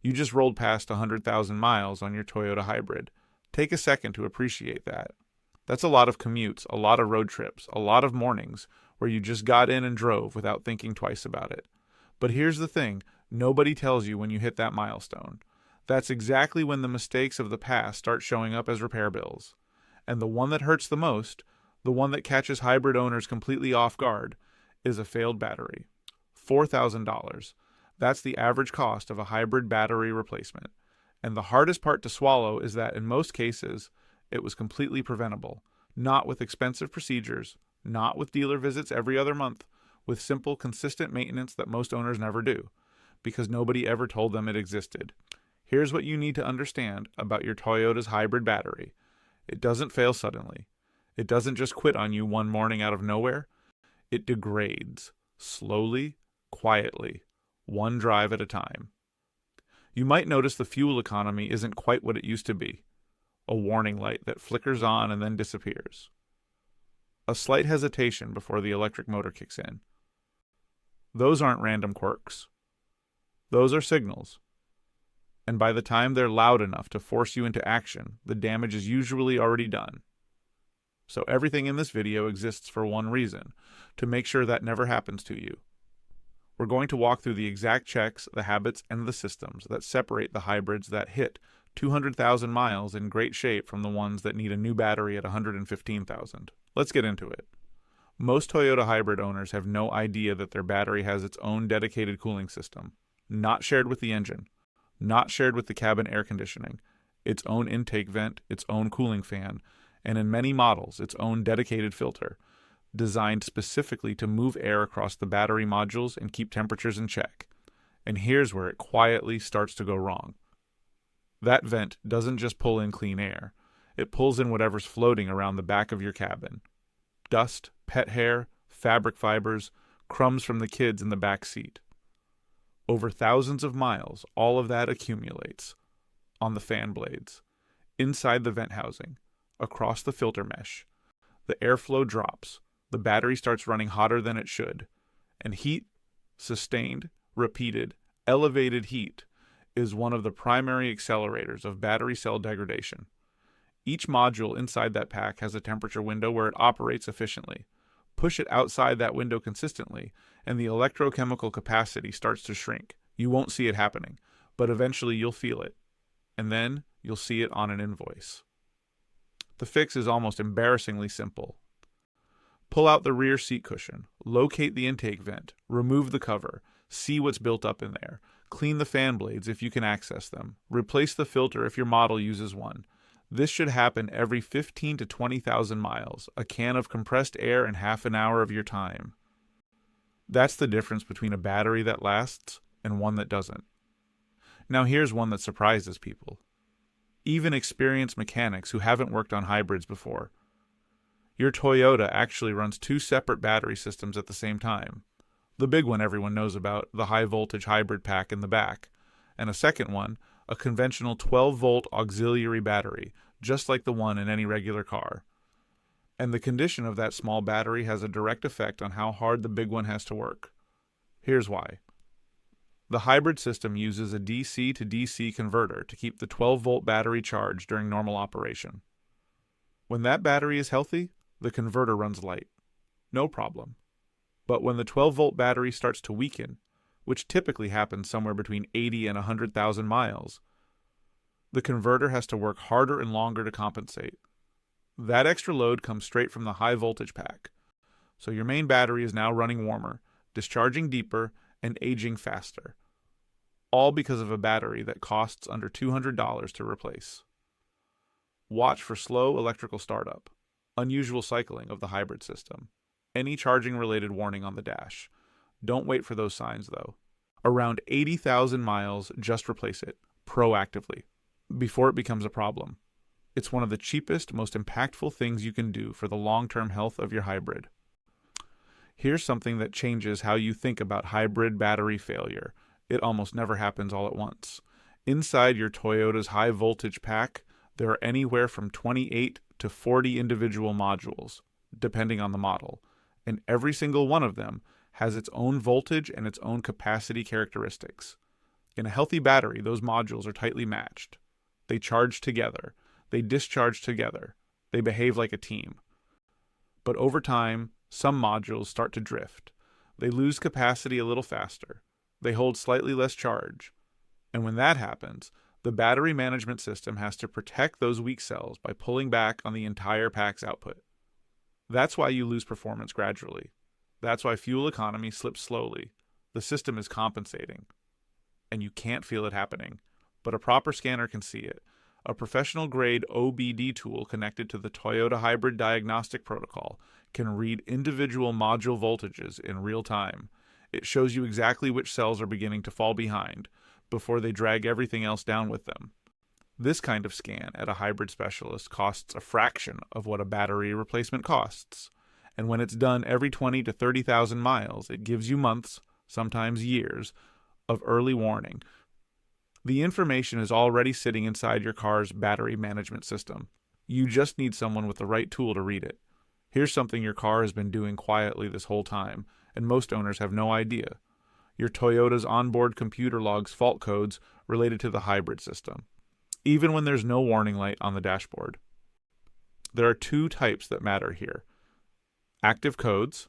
You just rolled past 100,000 miles on your Toyota hybrid. Take a second to appreciate that. That's a lot of commutes, a lot of road trips, a lot of mornings where you just got in and drove without thinking twice about it. But here's the thing, nobody tells you when you hit that milestone. That's exactly when the mistakes of the past start showing up as repair bills. And the one that hurts the most, the one that catches hybrid owners completely off guard, is a failed battery. $4,000. That's the average cost of a hybrid battery replacement. And the hardest part to swallow is that in most cases, it was completely preventable. Not with expensive procedures, not with dealer visits every other month, with simple, consistent maintenance that most owners never do, because nobody ever told them it existed. Here's what you need to understand about your Toyota's hybrid battery. It doesn't fail suddenly. It doesn't just quit on you one morning out of nowhere. It degrades, slowly, quietly, one drive at a time. You might notice the fuel economy isn't quite what it used to be. A warning light that flickers on and then disappears. A slight hesitation before the electric motor kicks in. Those aren't random quirks. Those are signals. And by the time they're loud enough to force you into action, the damage is usually already done. So everything in this video exists for one reason, to make sure that never happens to you. We're going to walk through the exact checks, the habits, and the systems that separate the hybrids that hit 200,000 miles in great shape from the ones that need a new battery at 115,000. Let's get into it. Most Toyota hybrid owners have no idea that their battery has its own dedicated cooling system, not shared with the engine, not shared with the cabin air conditioning, its own intake vent, its own cooling fan, and in many models, its own dedicated filter, designed specifically to move air across the battery modules and keep temperatures in check. And here's where it quietly starts to go wrong. That vent doesn't just pull in clean air, it pulls in whatever's floating around the back of your cabin. Dust, pet hair, fabric fibers, crumbs from the kids in the back seat. Over thousands of miles, all of that accumulates. On the fan blades, inside the vent housing, across the filter mesh. The airflow drops, the battery starts running hotter than it should, and heat, sustained, repeated, elevated heat, is one of the primary accelerators of battery cell degradation. Each module inside that pack has a temperature window where it operates efficiently. Push it outside that window consistently, and the electrochemical capacity starts to shrink. You won't see it happening, but eventually you'll feel it. And then you'll see it on an invoice. The fix is almost embarrassingly simple. Pull out the rear seat cushion, locate the intake vent, remove the cover, see what's built up in there, clean the fan blades if you can access them, replace the filter if your model uses one. This should happen every 15 to 20,000 miles, a can of compressed air in half an hour of your time. That's the difference between a battery that lasts and one that doesn't. Now here's one that surprises people. Even experienced mechanics who haven't worked on hybrids before. Your Toyota actually runs two separate battery systems at the same time. The big one everyone knows about, the high-voltage hybrid pack in the back, and a second one, a conventional 12-volt auxiliary battery, just like the one in any regular car. And the condition of that small battery has a direct effect on how hard the big one has to work. Here's why. The hybrid system uses a DC to DC converter to keep the 12-volt battery charged during normal operation. When that battery is healthy, the converter runs light. No problem. But when the 12-volt battery starts to weaken, which typically happens somewhere between 80 and 100,000 miles, the converter has to work harder and longer to compensate. That extra load comes straight from the high-voltage pack. So your main battery is now running warmer, discharging deeper, and aging faster. All because of a battery that costs under $200 to replace. Watch for slow electrical startup, unusual cycling of the hybrid system, any charging-related warning on the dash. Don't wait for those signs, though. Around 80,000 miles, just replace it, proactively, before it becomes a problem. It's one of the cheapest, most impactful things you can do for the long-term health of your hybrid. Here's something that changes how you think about hybrid battery failure. It almost never happens all at once. Inside your Toyota's high-voltage pack, there are anywhere from 28 to 40 individual modules, depending on the model, and every single one of them has its own voltage and its own capacity characteristics. In a healthy battery, those modules are tightly matched. They charge together. They discharge together. They behave like a team. But over time, some modules start to drift. They lose capacity a little faster. They hold slightly less charge. And when that happens, the battery management system has to protect those weak cells by pulling back on the entire pack's output. That's why you lose performance gradually. That's why fuel economy slips slowly. The system is compensating. And you can't feel it happening. But a proper scanner can see it. A professional-grade OBD tool connected to the Toyota Hybrid Diagnostic Protocol can read individual module voltages in real time. It shows you exactly which cells are beginning to fall behind before they drag everything else down with them. This kind of scan at a hybrid specialist costs a fraction of what a battery replacement costs. And when it's done every 20 to 30,000 miles, it gives you months, sometimes years, of early warning. The information is already sitting inside your car's battery management system. You just need someone with the right tool to read it. Here's something your car has been doing quietly this whole time, and most owners have no idea. Your Toyota's onboard computer logs fault codes related to the hybrid system, even when there's no warning light on the dashboard. There are two types that matter here. Active codes,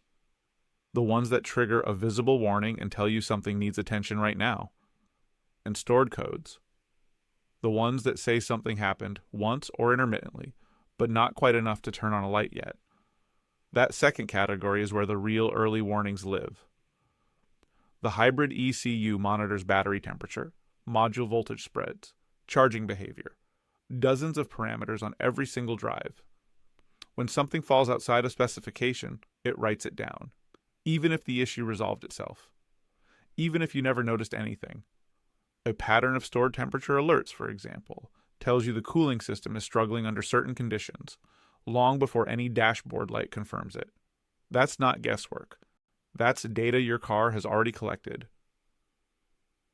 the ones that trigger a visible warning and tell you something needs attention right now. And stored codes, the ones that say something happened once or intermittently, but not quite enough to turn on a light yet. That second category is where the real early warnings live. The hybrid ECU monitors battery temperature, module voltage spreads, charging behavior, dozens of parameters on every single drive. When something falls outside a specification, it writes it down, even if the issue resolved itself, even if you never noticed anything. A pattern of stored temperature alerts, for example, tells you the cooling system is struggling under certain conditions, long before any dashboard light confirms it. That's not guesswork. That's data your car has already collected.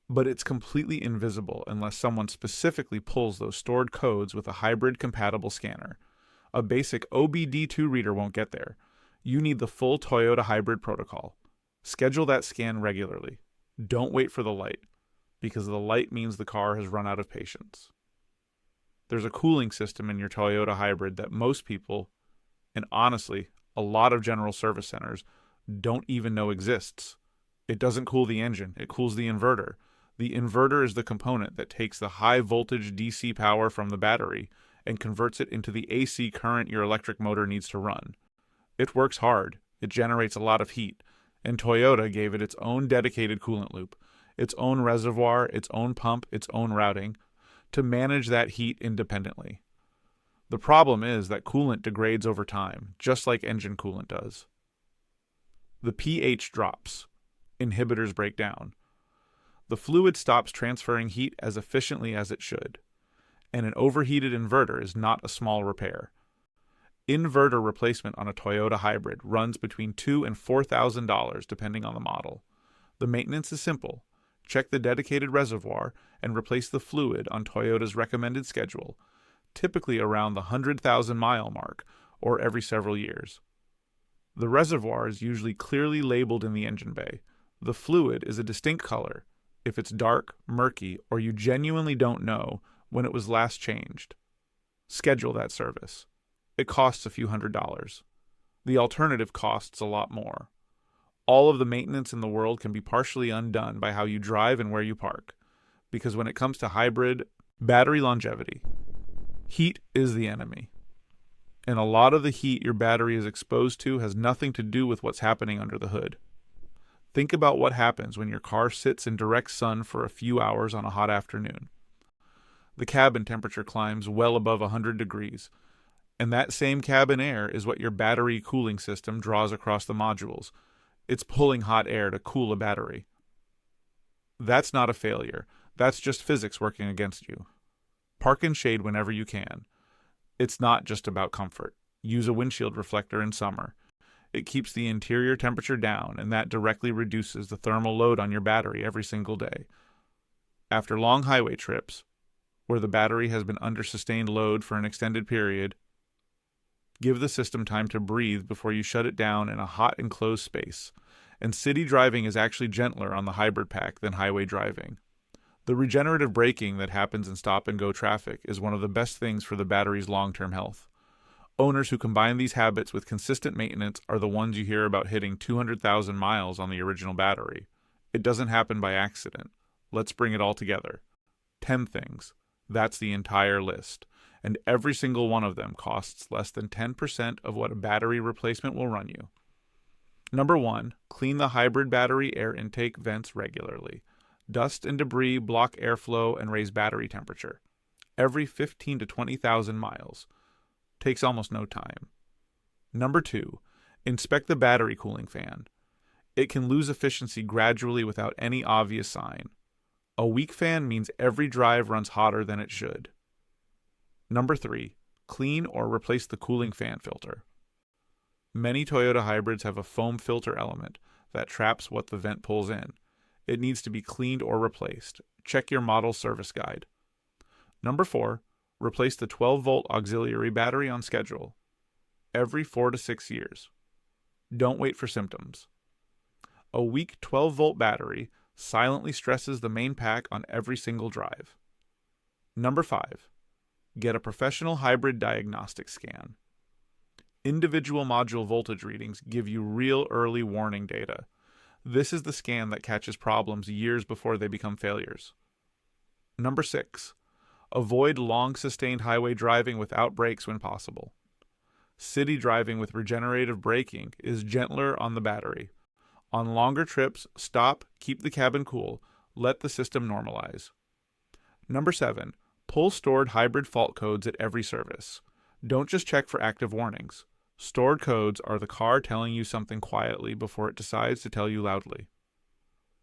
But it's completely invisible unless someone specifically pulls those stored codes with a hybrid-compatible scanner. A basic OBD2 reader won't get there. You need the full Toyota hybrid protocol. Schedule that scan regularly. Don't wait for the light, because the light means the car has run out of patience. There's a cooling system in your Toyota hybrid that most people, and honestly, a lot of general service centers, don't even know exists. It doesn't cool the engine, it cools the inverter. The inverter is the component that takes the high voltage DC power from the battery and converts it into the AC current your electric motor needs to run. It works hard, it generates a lot of heat, and Toyota gave it its own dedicated coolant loop, its own reservoir, its own pump, its own routing, to manage that heat independently. The problem is that coolant degrades over time, just like engine coolant does. The pH drops. Inhibitors break down. The fluid stops transferring heat as efficiently as it should. And an overheated inverter is not a small repair. Inverter replacement on a Toyota hybrid runs between $2,000 and $4,000 depending on the model. The maintenance is simple. Check the dedicated reservoir and replace the fluid on Toyota's recommended schedule, typically around the 100,000-mile mark or every several years. The reservoir is usually clearly labeled in the engine bay. The fluid is a distinct color if it's dark, murky, or you genuinely don't know when it was last changed. Schedule that service. It costs a few $100s. The alternative costs a lot more. All of the maintenance in the world can be partially undone by how you drive and where you park. Because when it comes to hybrid battery longevity, heat is the enemy. And a lot of the heat your battery is exposed to has nothing to do with what's happening under the hood. Think about what happens when your car sits in direct sun for a few hours on a hot afternoon. The cabin temperature climbs well above 100 degrees, and that same cabin air is what your battery cooling system draws across the modules. It's pulling hot air to cool a battery. That's not a failure. That's just physics working against you. Park in shade whenever you can. It's not just about comfort. Use a windshield reflector in summer. It keeps the interior temperature down, and that directly reduces the thermal load on your battery every single day. After long highway trips, where the battery has been under sustained load for an extended period, give the system time to breathe before you shut it down in a hot enclosed space. And city driving is actually gentler on the hybrid pack than highway driving. The regenerative braking that happens in stop-and-go traffic is one of the best things for the battery's long-term health. Owners who combine these habits with consistent maintenance are the ones you hear about hitting 200,000 miles on the original battery. It doesn't happen by accident. Let's bring it all together. 10 things. That's the entire list. And every single one of them costs less than 10% of what a battery replacement will run you. Number 1. Clean the hybrid battery air intake vents regularly. Dust and debris block airflow and raise battery temperature. Every 15 to 20,000 miles. Takes almost no time. Number 2. Inspect the battery cooling fan. It can lose efficiency gradually without any obvious sign. A weak fan means every drive runs hotter than it should. Number 3. Clean or replace the cooling fan filter. Many Toyota hybrids have a foam filter element that traps what the vent pulls in. It needs to be cleaned or replaced. Check your model service guide. Number 4. Replace the 12-volt auxiliary battery on schedule. Every 4 to 6 years. Don't wait for symptoms. A weak 12-volt battery silently stresses the main pack on every single drive. Number 5. Get a professional hybrid diagnostic scan. Individual module voltage readings give you real early warning data. This is the scan that catches problems years before they become failures. Number 6. Avoid long sustained highway driving without brakes when possible. City driving with regenerative braking is gentler on the battery. On longer trips, stop, keep the cabin cool, let the system normalize. Number 7. Pull stored hybrid fault codes at every service. Don't just check for active warnings. Stored codes are the car telling you something quietly before it decides to tell you loudly.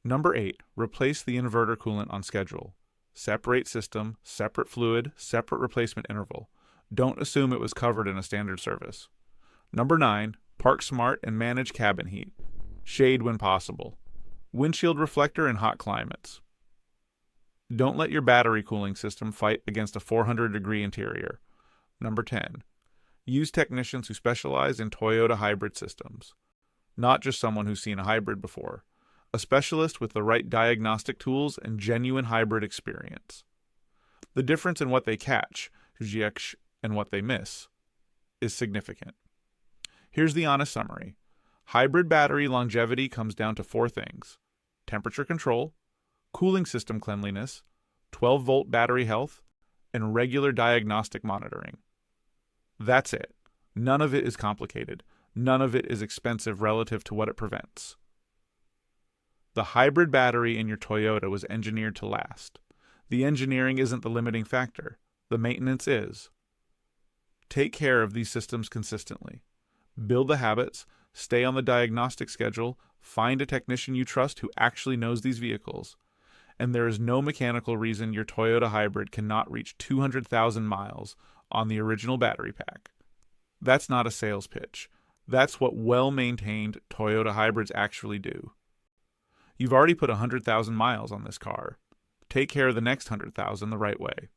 Number 8. Replace the inverter coolant on schedule. Separate system, separate fluid, separate replacement interval. Don't assume it was covered in a standard service. Number 9. Park smart and manage cabin heat. Shade when possible. Windshield reflector in hot climates. Don't let your battery cooling system fight against a 400-degree interior. Number 10. Use technicians who specialize in Toyota hybrid systems. Not just someone who's seen a hybrid before. A specialist with the right diagnostic tools and genuine hybrid experience. The difference in what they catch, and what they miss, is significant. Here's the honest summary. Hybrid battery longevity comes down to 4 things: temperature control, cooling system cleanliness, 12-volt battery health, and regular diagnostic monitoring. That's it. None of it is complicated. None of it is expensive relative to what it prevents. The hybrid battery in your Toyota was engineered to last. The engineering isn't the limiting factor. The maintenance is. Take care of these systems consistently. Build the habits, stay on the diagnostic schedule, find a technician you trust who actually knows these vehicles. And there is no mechanical reason your Toyota hybrid cannot reach 200,000 miles on the original battery pack. That's not a sales pitch. That's what well-maintained Toyota hybrids actually do. You've already put 100,000 miles on this car. Take care of the next 100,000 the right way.